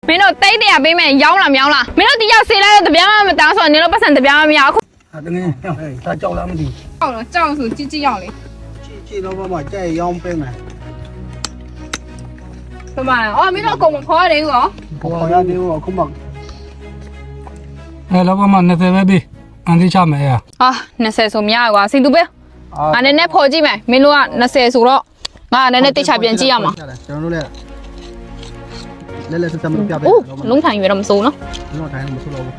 မင်းတို့တိတ်တရပေးမယ်ရောင်းလားမရောင်းလားမင်းတို့ဒီရောက်ဆေးလိုက်တဲ့တပြားမှမတောင်းဆိုနင်တို့ပတ်စံတပြားမှမရအခု တကယ်ဒါကြောက်လားမသိ ကြောက်တော့ကြောက်ဆိုကြည့်ကြည့်ရောက်လေ ကြည့်တော့မှကြက်ရောင်းပေးမယ် ပမာအော်မင်းတို့အကုန်မခေါ်ရတယ်ကော ပေါ်ရတယ်အခုမှ လောကမှာ20ပဲပြီအန်တီချမယ်ရ အာ20ဆိုမရကွာစိတ်တူပဲငါနည်းနည်းဖော်ကြည့်မယ်မင်းတို့က20ဆိုတော့ငါနည်းနည်းတိတ်ချပြန်ကြည့်ရမှာ ကျွန်တော်တို့လည်းဆက်မပြပေး အိုးလုံးထိုင်ရွယ်တော့မစိုးနော် တော့တိုင်းမဆိုးတော့ဘူး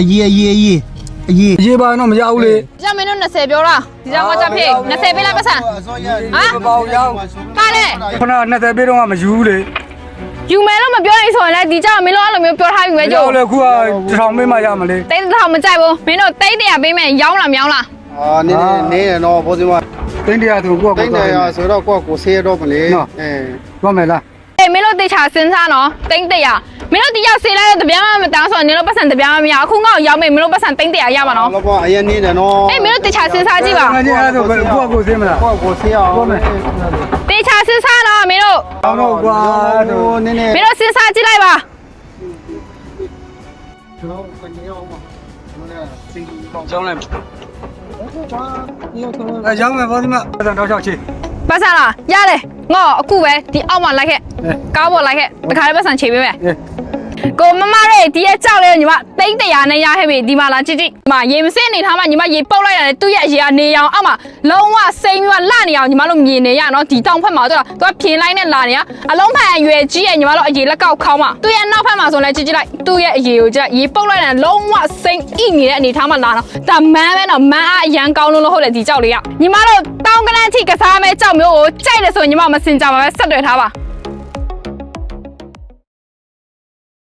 အရေးပါတော့မရဘူးလေ ကြမင်းတို့20ပြောတာဒီကြောင်ကကြဖေး20ပေးလိုက်ပတ်စံ မပေါရောက် ကားလေ ခုန20ပေးတော့မယူဘူးလေ ယူမယ်လို့မပြောရင်ဆိုရင်လည်းဒီကြောင်မင်းတို့အဲ့လိုမျိုးပြောထားပြီပဲကြို့ လေခုက1000ပေးမှရမလဲ တိတ်တော့မကြိုက်ဘူးမင်းတို့တိတ်တရပေးမယ်ရောင်းလားမရောင်းလား နေတော့ဘောစီမ တင်းတရားသူကို တိုင်းနေရဆိုတော့ကိုဆေးတော့မလဲအဲ သွားမယ်လား အေးမင်းတို့တေချာစဉ်းစားနော်တိတ်တရမင်းတို့ဒီရောက်ဆေးလိုက်တဲ့တပြားမှမတောင်းဆိုနင်တို့ပတ်စံတပြားမှမရအခုငါ့ကိုရောက်မယ်မင်းတို့ပတ်စံတိတ်တရရပါနော် တော့အရင်နေတယ်နော် အေးမင်းတို့တေချာစဉ်းစားကြည့်ပါ ငါကြီးအဲ့ဒါကိုစင်းမလား ကိုဆေးအောင် တေချာစဉ်းစားနော်မင်းတို့ တော့ကွာ နည်းနည်း မင်းတို့စဉ်းစားကြည့်လိုက်ပါ ကျွန်တော်ကနေအောင်ပါကျွန်တော်လည်းစိတ်ကောင်း ကျောင်းလိုက်အဲကျောင်းမယ်ဘောဒီမတော့ချောက်ချေ ပတ်စံလားရတယ်ငါ့အခုပဲဒီအောက်မှာလိုက်ခဲ့ကားပေါ်လိုက်ခဲ့တခါလေးပတ်စံချိန်ပေးမယ်ကိုမမရဲ့ဒီရဲ့ကြောက်လေးညီမတိတ်တရာနဲ့ရခဲ့ပြီဒီမှာလာကြည့်ကြည့်ဒီမှာရေမစင်းနေထားမှညီမရေပုတ်လိုက်ရတယ်သူ့ရဲ့ရေကနေအောင်အောက်မှာလုံးဝစိမ့်ပြီးလှနေအောင်ညီမတို့မြင်နေရနော်ဒီတောင်ဖက်မှာသူကဖြင်းလိုက်နဲ့လာနေရအလုံးဖက်အရွယ်ကြီးရဲ့ညီမတို့အရေလက်ကောက်ခေါင်းမှာသူ့ရဲ့နောက်ဖက်မှာဆိုလဲကြည့်ကြည့်လိုက်သူ့ရဲ့အရေကိုကြည့်ရေပုတ်လိုက်တယ်လုံးဝစိမ့်ဣနေတဲ့အနေထားမှာလာတော့ဒါမန်းပဲနော်မန်းအားအရန်ကောင်းလို့ဟုတ်တယ်ဒီကြောက်လေးကညီမတို့တောင်းကလန့်ထိကစားမဲ့ကြောက်မျိုးကိုကြိုက်တယ်ဆိုရင်ညီမမစင်ကြပါပဲဆက်တွေ့ထားပါ